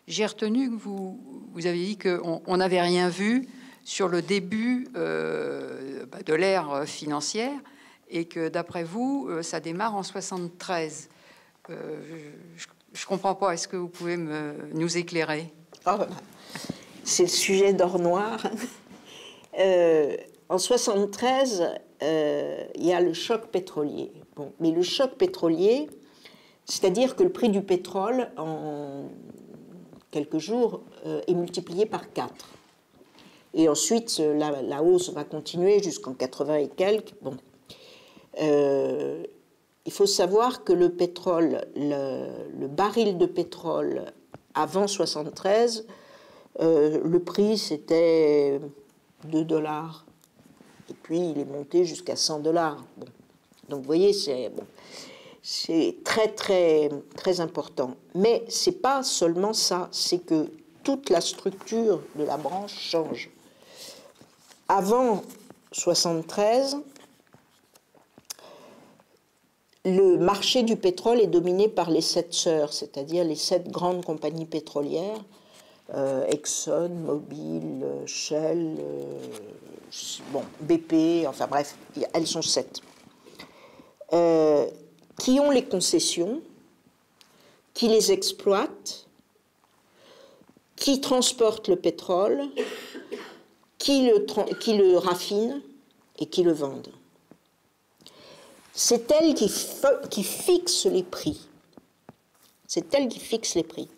J'ai retenu que vous avez dit qu'on n'avait rien vu sur le début de l'ère financière et que, d'après vous, ça démarre en 73. Je ne comprends pas. Est-ce que vous pouvez nous éclairer? C'est le sujet d'or noir. En 73, il y a le choc pétrolier. Bon, mais le choc pétrolier, c'est-à-dire que le prix du pétrole, en quelques jours, est multiplié par 4. Et ensuite, la hausse va continuer jusqu'en 80 et quelques. Bon. Il faut savoir que le pétrole, le baril de pétrole avant 73, le prix c'était $2. Et puis il est monté jusqu'à $100. Bon. Donc vous voyez, c'est très, très, très important. Mais ce n'est pas seulement ça, c'est que toute la structure de la branche change. Avant 73, le marché du pétrole est dominé par les 7 sœurs, c'est-à-dire les 7 grandes compagnies pétrolières, Exxon, Mobil, Shell, BP, enfin bref, elles sont 7. Qui ont les concessions, qui les exploitent, qui transportent le pétrole, qui le raffinent et qui le vendent. C'est elles qui fixent les prix. C'est elles qui fixent les prix.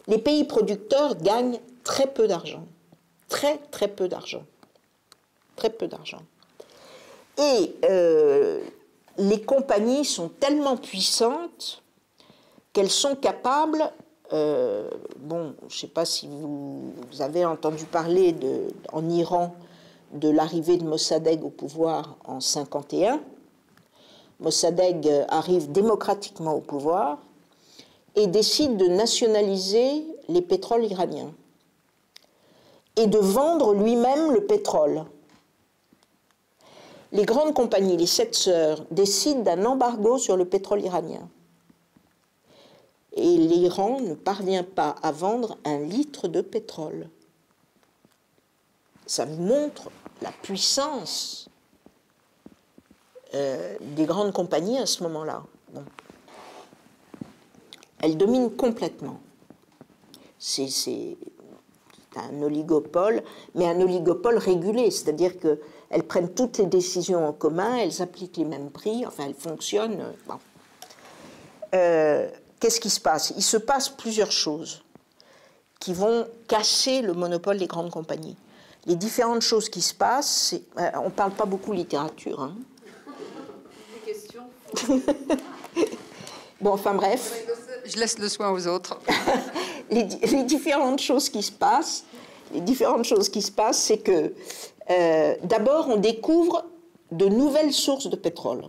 Les pays producteurs gagnent très peu d'argent. Très, très peu d'argent. Très peu d'argent. Et les compagnies sont tellement puissantes qu'elles sont capables... je ne sais pas si vous avez entendu parler en Iran de l'arrivée de Mossadegh au pouvoir en 1951. Mossadegh arrive démocratiquement au pouvoir et décide de nationaliser les pétroles iraniens et de vendre lui-même le pétrole. Les grandes compagnies, les 7 sœurs, décident d'un embargo sur le pétrole iranien. Et l'Iran ne parvient pas à vendre 1 litre de pétrole. Ça montre la puissance des grandes compagnies à ce moment-là. Bon. Elles dominent complètement. C'est un oligopole, mais un oligopole régulé, c'est-à-dire qu'elles prennent toutes les décisions en commun, elles appliquent les mêmes prix, enfin elles fonctionnent. Bon. Qu'est-ce qui se passe? Il se passe plusieurs choses qui vont casser le monopole des grandes compagnies. Les différentes choses qui se passent, on ne parle pas beaucoup littérature. Hein. Des questions? Bon, enfin bref. Je laisse le soin aux autres. les différentes choses qui se passent, c'est que d'abord, on découvre de nouvelles sources de pétrole.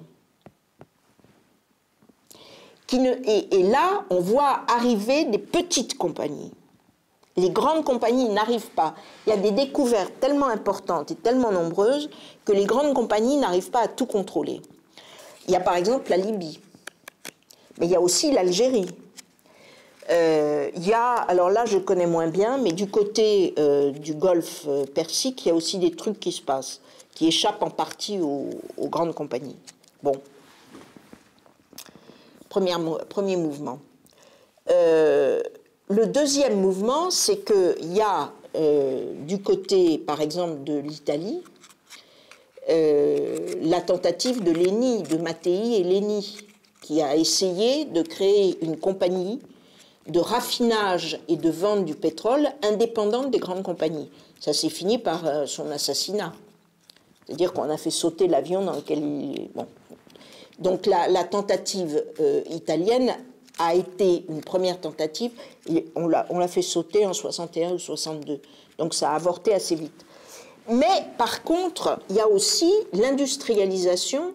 Et là, on voit arriver des petites compagnies. Les grandes compagnies n'arrivent pas. Il y a des découvertes tellement importantes et tellement nombreuses que les grandes compagnies n'arrivent pas à tout contrôler. Il y a par exemple la Libye, mais il y a aussi l'Algérie. Il y a, alors là je connais moins bien, mais du côté du Golfe Persique, il y a aussi des trucs qui se passent, qui échappent en partie aux grandes compagnies. Bon. Premier mouvement. Le deuxième mouvement, c'est qu'il y a du côté, par exemple, de l'Italie, la tentative de Leni, de Mattei et Leni, qui a essayé de créer une compagnie de raffinage et de vente du pétrole indépendante des grandes compagnies. Ça s'est fini par son assassinat. C'est-à-dire qu'on a fait sauter l'avion dans lequel il... Bon. Donc la tentative italienne a été une première tentative, et on l'a fait sauter en 61 ou 62. Donc ça a avorté assez vite. Mais par contre, il y a aussi l'industrialisation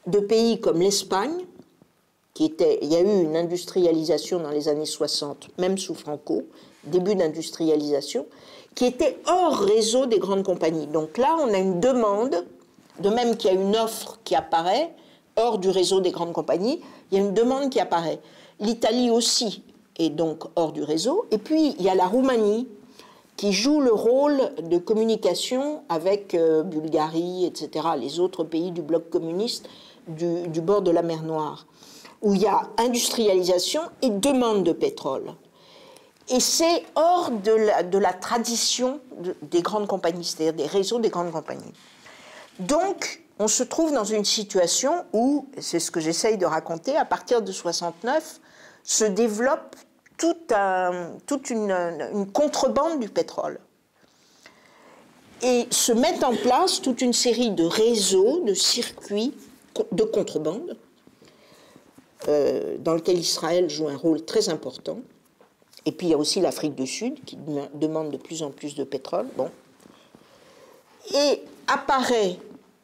de pays comme l'Espagne, il y a eu une industrialisation dans les années 60, même sous Franco, début d'industrialisation, qui était hors réseau des grandes compagnies. Donc là, on a une demande, de même qu'il y a une offre qui apparaît, hors du réseau des grandes compagnies, il y a une demande qui apparaît. L'Italie aussi et donc hors du réseau. Et puis, il y a la Roumanie, qui joue le rôle de communication avec Bulgarie, etc., les autres pays du bloc communiste du bord de la mer Noire, où il y a industrialisation et demande de pétrole. Et c'est hors de la tradition des grandes compagnies, c'est-à-dire des réseaux des grandes compagnies. Donc, on se trouve dans une situation où, c'est ce que j'essaye de raconter, à partir de 1969, se développe toute une contrebande du pétrole. Et se mettent en place toute une série de réseaux, de circuits de contrebande, dans lesquels Israël joue un rôle très important. Et puis il y a aussi l'Afrique du Sud qui demande de plus en plus de pétrole. Bon. Et apparaît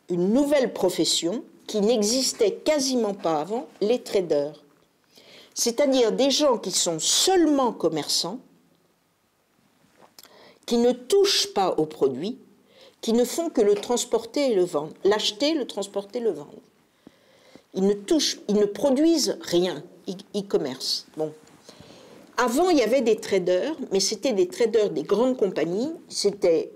une nouvelle profession qui n'existait quasiment pas avant, les traders. C'est-à-dire des gens qui sont seulement commerçants, qui ne touchent pas aux produits, qui ne font que le transporter et le vendre, l'acheter, le transporter, le vendre. Ils ne produisent rien, ils commercent. Bon. Avant, il y avait des traders, mais c'était des traders des grandes compagnies, c'était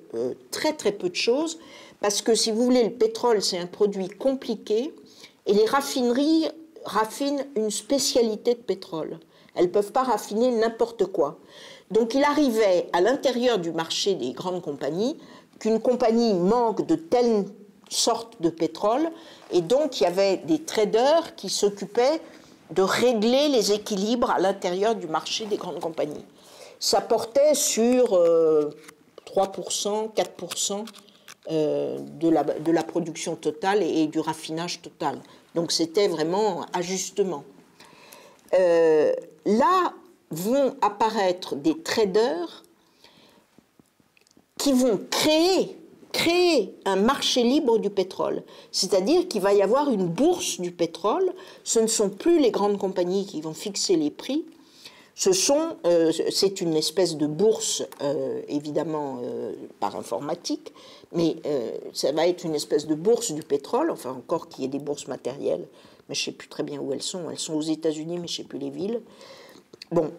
très très peu de choses, parce que si vous voulez, le pétrole, c'est un produit compliqué, et les raffineries raffinent une spécialité de pétrole. Elles ne peuvent pas raffiner n'importe quoi. Donc il arrivait à l'intérieur du marché des grandes compagnies qu'une compagnie manque de telle sorte de pétrole, et donc il y avait des traders qui s'occupaient de régler les équilibres à l'intérieur du marché des grandes compagnies. Ça portait sur 3%, 4% de la production totale et du raffinage total. Donc c'était vraiment ajustement. Là vont apparaître des traders qui vont créer un marché libre du pétrole. C'est-à-dire qu'il va y avoir une bourse du pétrole. Ce ne sont plus les grandes compagnies qui vont fixer les prix. C'est une espèce de bourse, évidemment, par informatique, mais ça va être une espèce de bourse du pétrole, enfin encore qu'il y ait des bourses matérielles, mais je ne sais plus très bien où elles sont. Elles sont aux États-Unis, mais je ne sais plus les villes. Bon,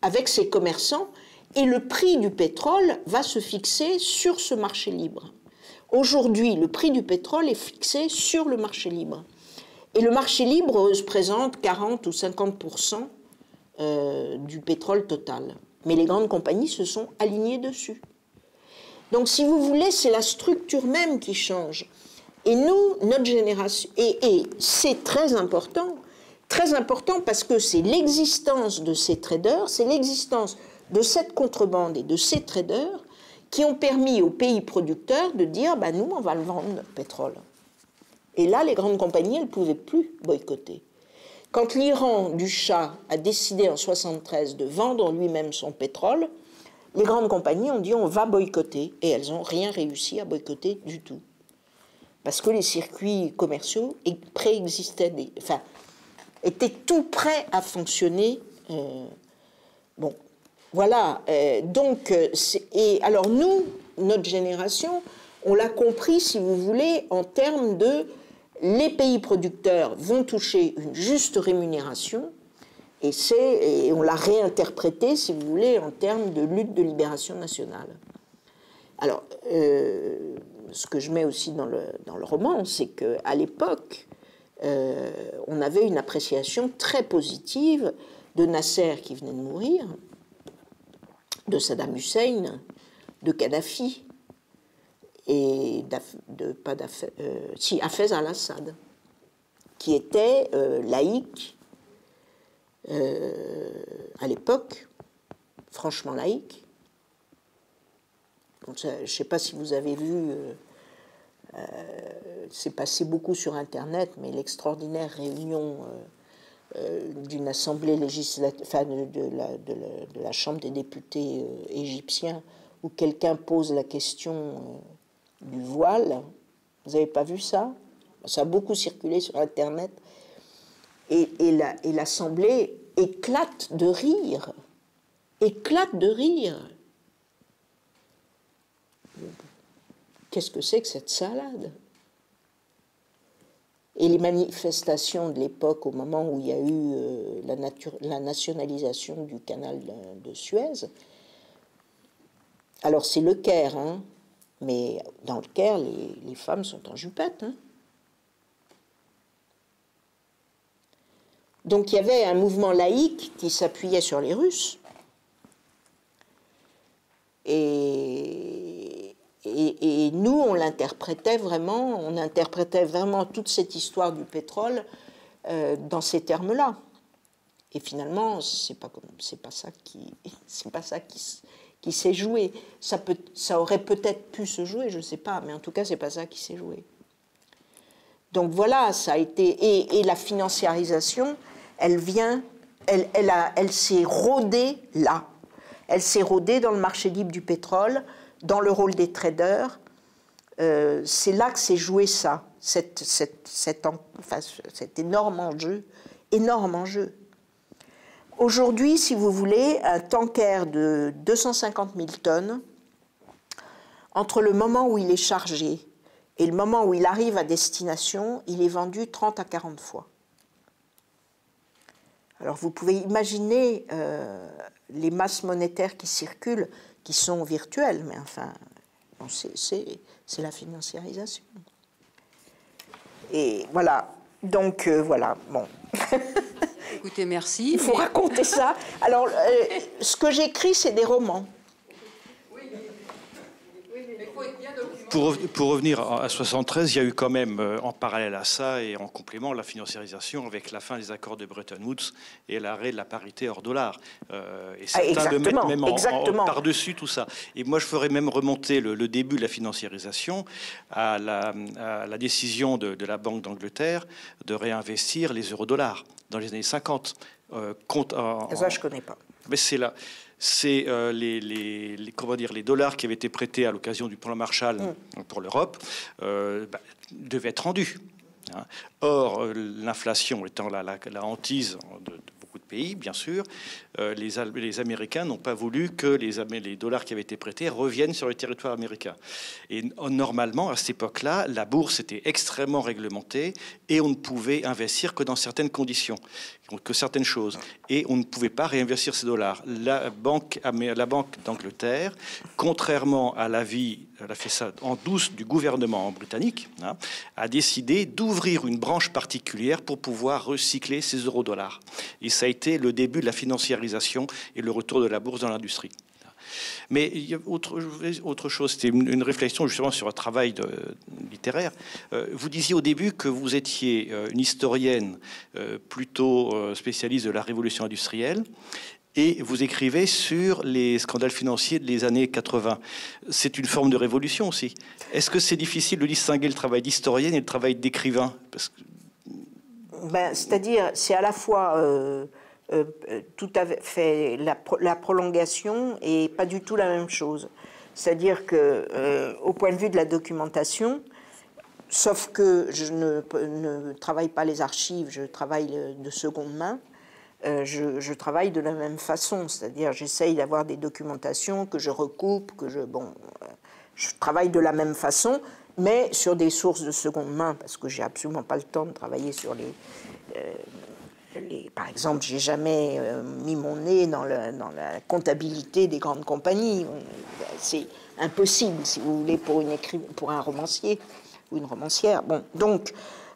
avec ces commerçants, et le prix du pétrole va se fixer sur ce marché libre. Aujourd'hui, le prix du pétrole est fixé sur le marché libre. Et le marché libre représente 40 ou 50% du pétrole total. Mais les grandes compagnies se sont alignées dessus. Donc, si vous voulez, c'est la structure même qui change. Et nous, notre génération, et c'est très important parce que c'est l'existence de ces traders, c'est l'existence de cette contrebande et de ces traders qui ont permis aux pays producteurs de dire bah, nous, on va le vendre, notre pétrole. Et là, les grandes compagnies, elles ne pouvaient plus boycotter. Quand l'Iran du Shah a décidé en 1973 de vendre lui-même son pétrole, les grandes compagnies ont dit on va boycotter. Et elles n'ont rien réussi à boycotter du tout. Parce que les circuits commerciaux préexistaient, étaient tout prêts à fonctionner. Bon. Voilà, et alors nous, notre génération, on l'a compris, si vous voulez, en termes de les pays producteurs vont toucher une juste rémunération, et on l'a réinterprété, si vous voulez, en termes de lutte de libération nationale. Alors, ce que je mets aussi dans le roman, c'est qu'à l'époque, on avait une appréciation très positive de Nasser qui venait de mourir, de Saddam Hussein, de Kadhafi et Hafez al-Assad, qui était laïque à l'époque, franchement laïque. Je ne sais pas si vous avez vu, c'est passé beaucoup sur Internet, mais l'extraordinaire réunion d'une assemblée législative, enfin de la Chambre des députés égyptiens, où quelqu'un pose la question du voile. Vous n'avez pas vu ça? Ça a beaucoup circulé sur Internet. Et l'Assemblée éclate de rire. Éclate de rire. Qu'est-ce que c'est que cette salade? et les manifestations de l'époque, au moment où il y a eu la nationalisation du canal de Suez. Alors c'est le Caire, hein, mais dans le Caire, les femmes sont en jupette. Hein. Donc il y avait un mouvement laïque qui s'appuyait sur les Russes. Et nous, on interprétait vraiment toute cette histoire du pétrole dans ces termes-là. Et finalement, c'est pas ça qui s'est joué. Ça aurait peut-être pu se jouer, je ne sais pas, mais en tout cas, c'est pas ça qui s'est joué. Donc voilà, ça a été et la financiarisation, elle s'est rodée là. Elle s'est rodée dans le marché libre du pétrole, dans le rôle des traders. C'est là que s'est joué ça, cet énorme enjeu. Aujourd'hui, si vous voulez, un tanker de 250 000 tonnes, entre le moment où il est chargé et le moment où il arrive à destination, il est vendu 30 à 40 fois. Alors vous pouvez imaginer les masses monétaires qui circulent, qui sont virtuelles, mais enfin, bon, c'est la financiarisation. Et voilà, donc voilà, bon. Écoutez, merci. Il faut raconter ça. Alors, ce que j'écris, c'est des romans. Pour revenir à 73, il y a eu quand même, en parallèle à ça et en complément, la financiarisation avec la fin des accords de Bretton Woods et l'arrêt de la parité hors dollar. Et certains le mettent même par-dessus tout ça. Et moi, je ferais même remonter le début de la financiarisation à la décision de la Banque d'Angleterre de réinvestir les euro-dollars dans les années 50. Ça, je ne connais pas. Mais c'est là. C'est les dollars qui avaient été prêtés à l'occasion du plan Marshall pour l'Europe devaient être rendus. Hein. Or, l'inflation étant la hantise de beaucoup de pays, bien sûr, les Américains n'ont pas voulu que les dollars qui avaient été prêtés reviennent sur le territoire américain. Et normalement, à cette époque-là, la bourse était extrêmement réglementée et on ne pouvait investir que dans certaines conditions, que certaines choses. Et on ne pouvait pas réinvestir ces dollars. La Banque d'Angleterre, contrairement à l'avis, elle a fait ça en douce du gouvernement britannique, hein, a décidé d'ouvrir une branche particulière pour pouvoir recycler ces euro-dollars. Et ça a été le début de la financiarisation et le retour de la bourse dans l'industrie. Mais il y a autre chose, c'était une réflexion justement sur un travail littéraire. Vous disiez au début que vous étiez une historienne plutôt spécialiste de la révolution industrielle et vous écrivez sur les scandales financiers des années 80. C'est une forme de révolution aussi. Est-ce que c'est difficile de distinguer le travail d'historienne et le travail d'écrivain? C'est-à-dire, c'est à la fois... tout à fait la prolongation et pas du tout la même chose. C'est-à-dire que, au point de vue de la documentation, sauf que je ne travaille pas les archives, je travaille de seconde main, je travaille de la même façon. C'est-à-dire, j'essaye d'avoir des documentations que je recoupe, je travaille de la même façon, mais sur des sources de seconde main, parce que j'ai absolument pas le temps de travailler sur par exemple, j'ai jamais mis mon nez dans la comptabilité des grandes compagnies. C'est impossible, si vous voulez, pour un romancier ou une romancière. Bon, donc,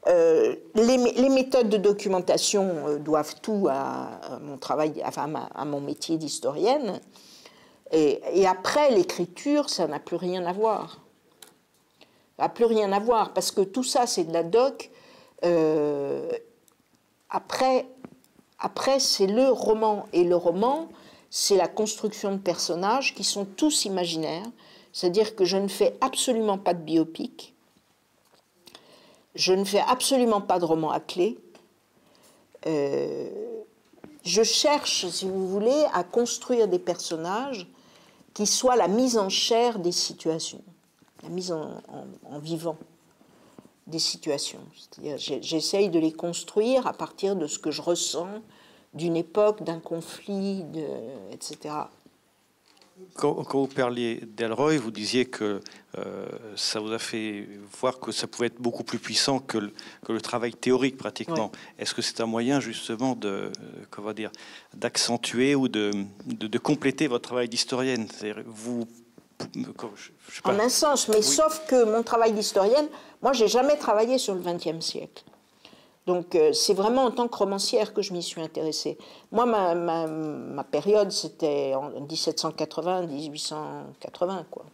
les méthodes de documentation doivent tout à mon travail, enfin, à mon métier d'historienne. Et après, l'écriture, ça n'a plus rien à voir. Ça n'a plus rien à voir, parce que tout ça, c'est de la doc. Après, c'est le roman. Et le roman, c'est la construction de personnages qui sont tous imaginaires. C'est-à-dire que je ne fais absolument pas de biopic. Je ne fais absolument pas de roman à clé. Je cherche, si vous voulez, à construire des personnages qui soient la mise en chair des situations, la mise en vivant des situations. C'est-à-dire, j'essaye de les construire à partir de ce que je ressens d'une époque, d'un conflit, etc. Quand vous parliez d'Elroy, vous disiez que ça vous a fait voir que ça pouvait être beaucoup plus puissant que le travail théorique, pratiquement. Oui. Est-ce que c'est un moyen, justement, d'accentuer ou de compléter votre travail d'historienne? Vous, je sais pas. En un sens, mais Oui. sauf que mon travail d'historienne, moi, j'ai jamais travaillé sur le XXe siècle. Donc, c'est vraiment en tant que romancière que je m'y suis intéressée. Moi, ma période, c'était en 1780-1880, quoi,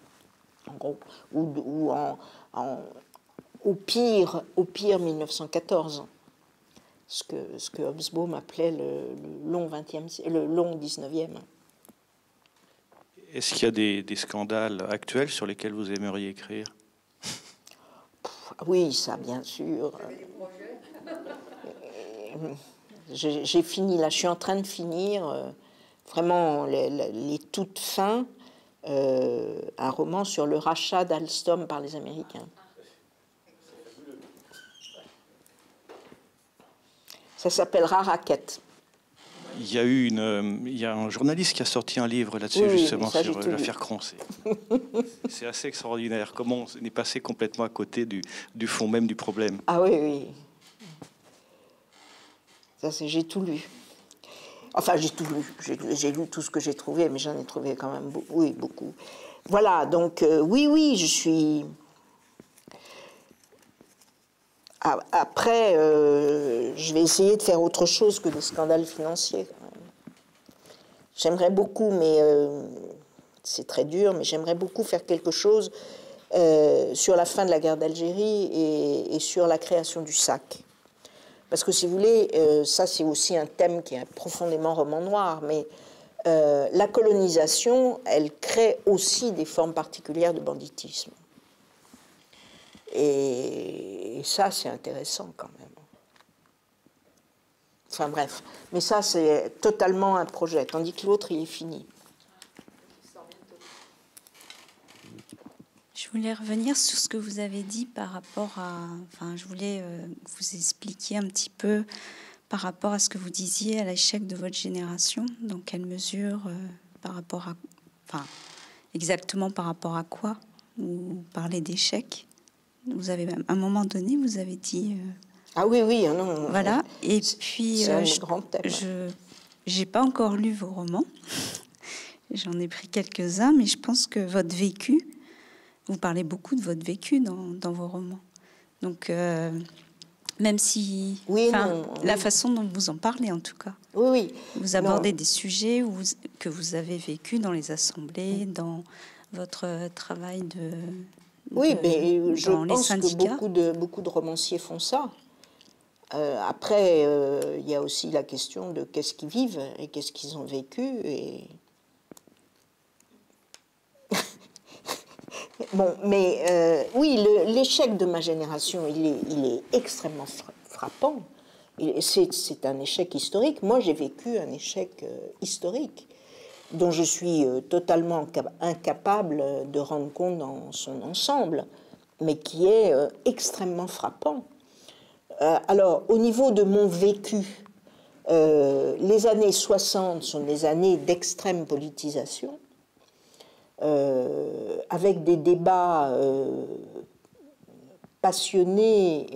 en gros. Ou au pire 1914. Ce que Hobsbawm appelait le long 19e. Est-ce qu'il y a des scandales actuels sur lesquels vous aimeriez écrire? Oui, ça, bien sûr. J'ai fini, là, je suis en train de finir vraiment les toutes fins, un roman sur le rachat d'Alstom par les Américains. Ça s'appellera Racket. Il y a un journaliste qui a sorti un livre là-dessus, Oui, justement, ça, sur l'affaire Cron. C'est assez extraordinaire. Comment on est passé complètement à côté du fond même du problème. Ah oui, oui. Ça, j'ai tout lu. Enfin, j'ai tout lu. J'ai lu tout ce que j'ai trouvé, mais j'en ai trouvé quand même beaucoup. Voilà, donc oui, je suis... Après, je vais essayer de faire autre chose que des scandales financiers. J'aimerais beaucoup, mais c'est très dur, mais j'aimerais beaucoup faire quelque chose sur la fin de la guerre d'Algérie et sur la création du SAC. Parce que si vous voulez, ça c'est aussi un thème qui est profondément roman noir, mais la colonisation, elle crée aussi des formes particulières de banditisme. Et ça, c'est intéressant quand même. Enfin bref, mais ça c'est totalement un projet, tandis que l'autre, il est fini. Je voulais revenir sur ce que vous avez dit par rapport à... Enfin, je voulais vous expliquer un petit peu par rapport à ce que vous disiez à l'échec de votre génération. Dans quelle mesure, par rapport à... Enfin, exactement par rapport à quoi vous parlez d'échec? Vous avez, à un moment donné, vous avez dit... Ah oui, non. Voilà, et puis... C'est un grand thème. Je n'ai pas encore lu vos romans. J'en ai pris quelques-uns, mais je pense que votre vécu... Vous parlez beaucoup de votre vécu dans vos romans. Donc, même si... Oui, la façon dont vous en parlez, en tout cas. Oui. Vous abordez des sujets que vous avez vécu dans les assemblées, dans votre travail Oui, mais je pense syndicats. que beaucoup de romanciers font ça. Après, il y a aussi la question de qu'est-ce qu'ils vivent et qu'est-ce qu'ils ont vécu. Et... Bon, mais oui, l'échec de ma génération, il est extrêmement frappant. C'est un échec historique. Moi, j'ai vécu un échec historique dont je suis totalement incapable de rendre compte dans son ensemble, mais qui est extrêmement frappant. Alors, au niveau de mon vécu, les années 60 sont des années d'extrême politisation, avec des débats passionnés,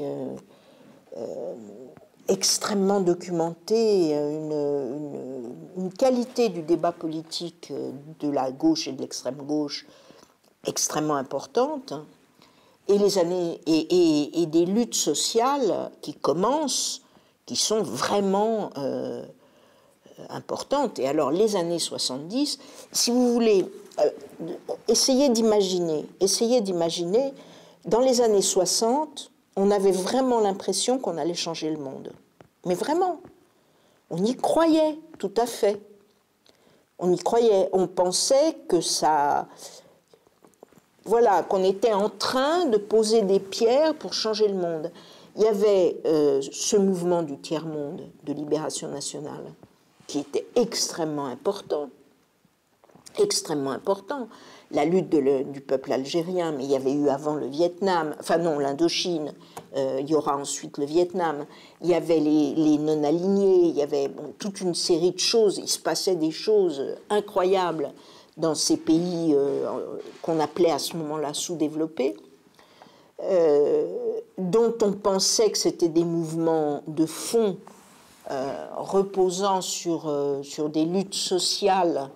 extrêmement documentés, une qualité du débat politique de la gauche et de l'extrême gauche extrêmement importante, et des luttes sociales qui commencent, qui sont vraiment importantes. Et alors les années 70, si vous voulez, essayez d'imaginer, dans les années 60, on avait vraiment l'impression qu'on allait changer le monde. Mais vraiment, on y croyait tout à fait. On y croyait, on pensait que ça... Voilà, qu'on était en train de poser des pierres pour changer le monde. Il y avait ce mouvement du tiers-monde, de libération nationale, qui était extrêmement important. Extrêmement important. La lutte du peuple algérien, mais il y avait eu avant le Vietnam, enfin non, l'Indochine, il y aura ensuite le Vietnam, il y avait les non-alignés, il y avait toute une série de choses, il se passait des choses incroyables dans ces pays qu'on appelait à ce moment-là sous-développés, dont on pensait que c'était des mouvements de fond reposant sur des luttes sociales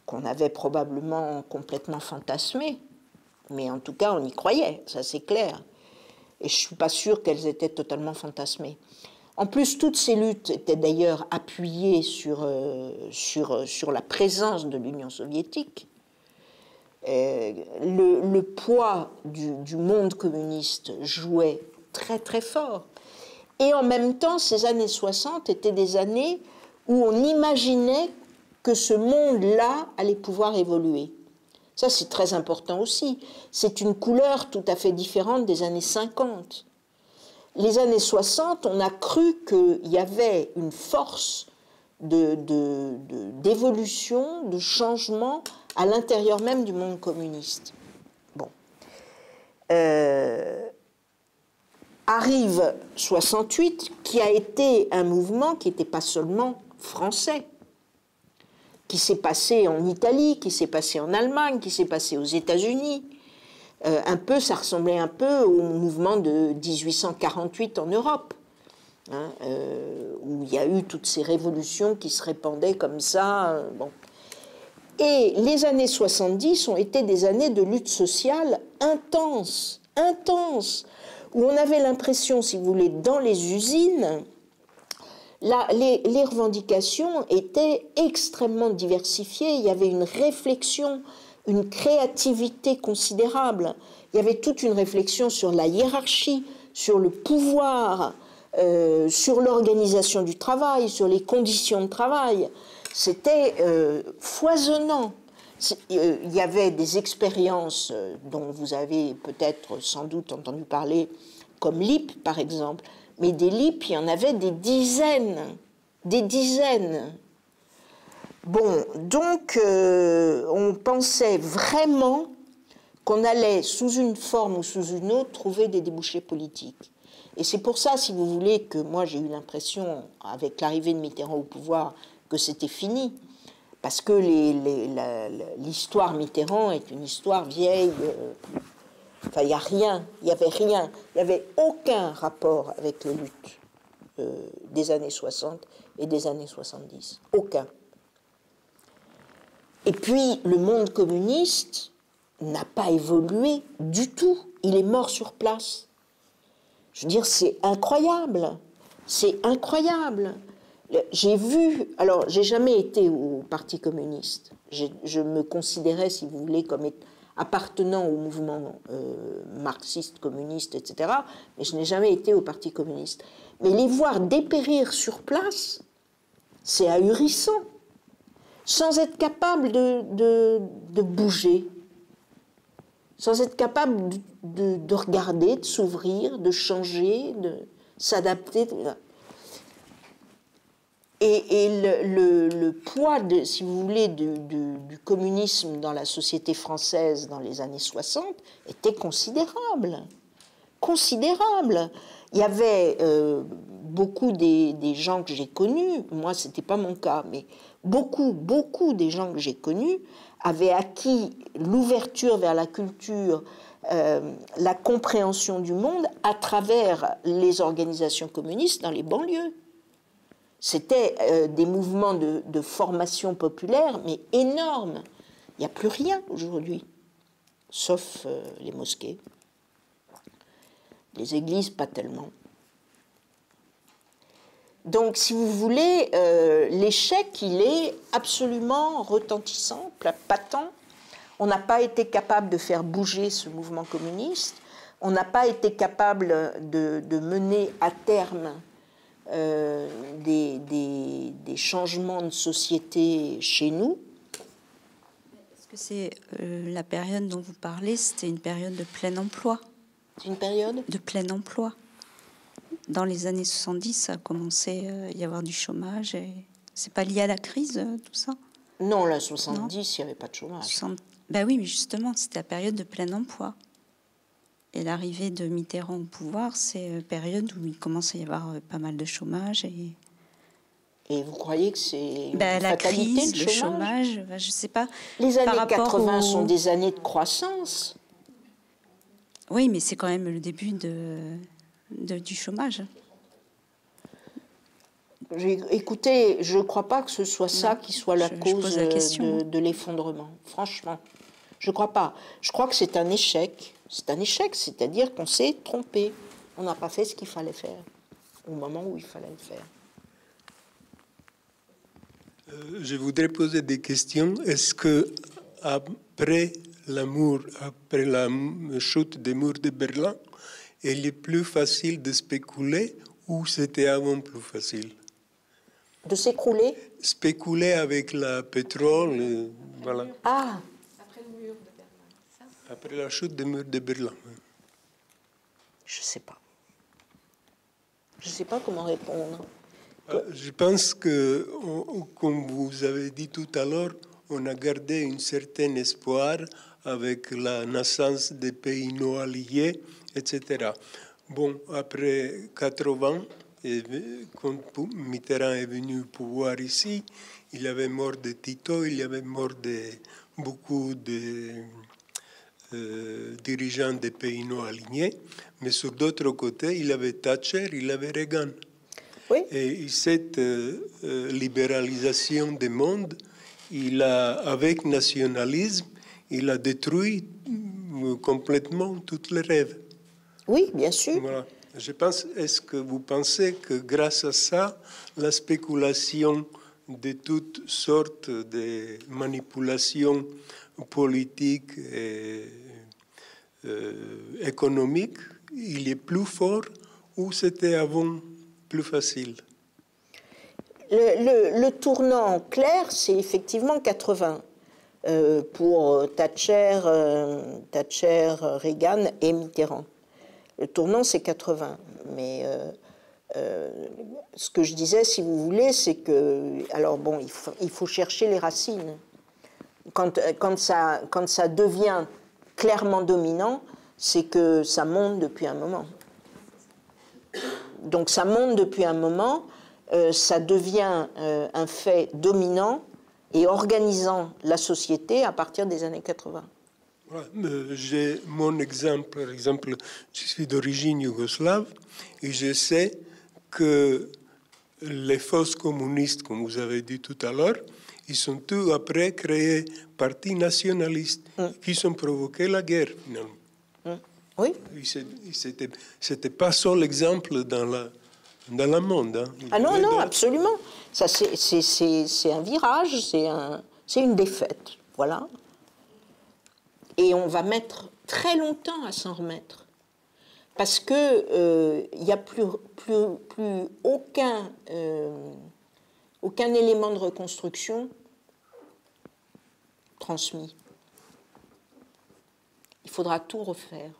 qu'on avait probablement complètement fantasmées, mais en tout cas on y croyait, ça c'est clair. Et je ne suis pas sûre qu'elles étaient totalement fantasmées. En plus, toutes ces luttes étaient d'ailleurs appuyées sur la présence de l'Union soviétique. Le poids du monde communiste jouait très très fort. Et en même temps, ces années 60 étaient des années où on imaginait que ce monde-là allait pouvoir évoluer. Ça, c'est très important aussi. C'est une couleur tout à fait différente des années 50. Les années 60, on a cru qu'il y avait une force d'évolution, de changement à l'intérieur même du monde communiste. Bon. Arrive 68, qui a été un mouvement qui n'était pas seulement français, qui s'est passé en Italie, qui s'est passé en Allemagne, qui s'est passé aux États-Unis. Ça ressemblait un peu au mouvement de 1848 en Europe, hein, où il y a eu toutes ces révolutions qui se répandaient comme ça. Bon. Et les années 70 ont été des années de lutte sociale intense, où on avait l'impression, si vous voulez, dans les usines, les revendications étaient extrêmement diversifiées. Il y avait une réflexion, une créativité considérable. Il y avait toute une réflexion sur la hiérarchie, sur le pouvoir, sur l'organisation du travail, sur les conditions de travail. C'était foisonnant. Il y avait des expériences dont vous avez peut-être sans doute entendu parler, comme l'IP par exemple, mais des LIP, il y en avait des dizaines. Bon, donc on pensait vraiment qu'on allait, sous une forme ou sous une autre, trouver des débouchés politiques. Et c'est pour ça, si vous voulez, que moi j'ai eu l'impression, avec l'arrivée de Mitterrand au pouvoir, que c'était fini. Parce que l'histoire Mitterrand est une histoire vieille. Enfin, il n'y a rien, il n'y avait aucun rapport avec les luttes des années 60 et des années 70. Aucun. Et puis, le monde communiste n'a pas évolué du tout. Il est mort sur place. Je veux dire, c'est incroyable. C'est incroyable. J'ai vu... Alors, j'ai jamais été au Parti communiste. Je me considérais, si vous voulez, comme appartenant au mouvement marxiste, communiste, etc. Mais je n'ai jamais été au Parti communiste. Mais les voir dépérir sur place, c'est ahurissant. Sans être capable de bouger, sans être capable de regarder, de s'ouvrir, de changer, de s'adapter. Et le poids, si vous voulez, du communisme dans la société française dans les années 60 était considérable. Considérable. Il y avait beaucoup des gens que j'ai connus, moi ce n'était pas mon cas, mais beaucoup des gens que j'ai connus avaient acquis l'ouverture vers la culture, la compréhension du monde à travers les organisations communistes dans les banlieues. C'était des mouvements de formation populaire, mais énormes. Il n'y a plus rien aujourd'hui, sauf les mosquées. Les églises, pas tellement. Donc, si vous voulez, l'échec, il est absolument retentissant, patent. On n'a pas été capable de faire bouger ce mouvement communiste. On n'a pas été capable de mener à terme des changements de société chez nous. Est-ce que c'est la période dont vous parlez, c'était une période de plein emploi? C'est une période de plein emploi. Dans les années 70, ça a commencé à y avoir du chômage. Et c'est pas lié à la crise, tout ça? Non, la 70, il n'y avait pas de chômage. Ben oui, mais justement, c'était la période de plein emploi. Et l'arrivée de Mitterrand au pouvoir, c'est une période où il commence à y avoir pas mal de chômage. Et vous croyez que c'est une la fatalité, crise, le chômage, je ne sais pas. Les années 80 sont des années de croissance. Oui, mais c'est quand même le début du chômage. Écoutez, je ne crois pas que ce soit ça qui soit la cause de l'effondrement. Franchement, je ne crois pas. Je crois que c'est un échec. C'est un échec, c'est-à-dire qu'on s'est trompé. On n'a pas fait ce qu'il fallait faire au moment où il fallait le faire. Je voudrais poser des questions. Est-ce que après la chute des murs de Berlin, il est plus facile de spéculer ou c'était avant plus facile? De s'écrouler? Spéculer avec le pétrole, voilà. Ah! Après le mur de Berlin, ça? Après la chute des murs de Berlin. Je ne sais pas. Je ne sais pas comment répondre. Je pense que, comme vous avez dit tout à l'heure, on a gardé un certain espoir avec la naissance des pays non alliés, etc. Bon, après 80, quand Mitterrand est venu au pouvoir ici, il y avait mort de Tito, il y avait mort de beaucoup de dirigeants des pays non alignés, mais sur d'autres côtés, il y avait Thatcher, il y avait Reagan. Oui. Et cette libéralisation du monde, avec nationalisme, il a détruit complètement tous les rêves. Oui, bien sûr. Voilà. Je pense, est-ce que vous pensez que grâce à ça, la spéculation de toutes sortes de manipulations politiques et économiques, il est plus fort ou c'était avant plus facile? Le tournant clair, c'est effectivement 80 pour Thatcher, Reagan et Mitterrand. Le tournant, c'est 80. Mais ce que je disais, si vous voulez, c'est que... Alors bon, il faut chercher les racines. Quand ça devient clairement dominant, c'est que ça monte depuis un moment. Donc ça monte depuis un moment, ça devient un fait dominant et organisant la société à partir des années 80. J'ai mon exemple, par exemple, je suis d'origine yougoslave et je sais que les fausses communistes, comme vous avez dit tout à l'heure, ils sont tous après créés partis nationalistes qui ont provoqué la guerre finalement. Oui. C'était pas seul exemple dans le monde. Hein. Ah non, non, absolument. Ça, c'est un virage, c'est une défaite. Voilà. Et on va mettre très longtemps à s'en remettre. Parce que il n'y a plus aucun élément de reconstruction transmis. Il faudra tout refaire.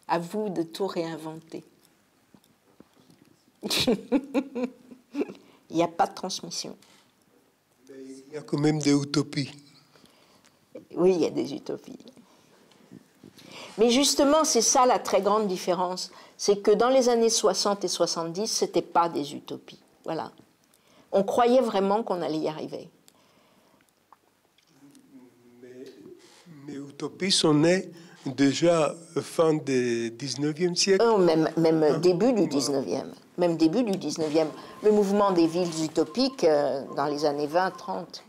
À vous de tout réinventer. Il n'y a pas de transmission. Il y a quand même des utopies. Oui, il y a des utopies. Mais justement, c'est ça la très grande différence. C'est que dans les années 60 et 70, ce n'était pas des utopies. Voilà. On croyait vraiment qu'on allait y arriver. Mais utopies sont nées déjà fin du 19e siècle. Même début du 19e. Même début du 19e. Le mouvement des villes utopiques dans les années 20-30.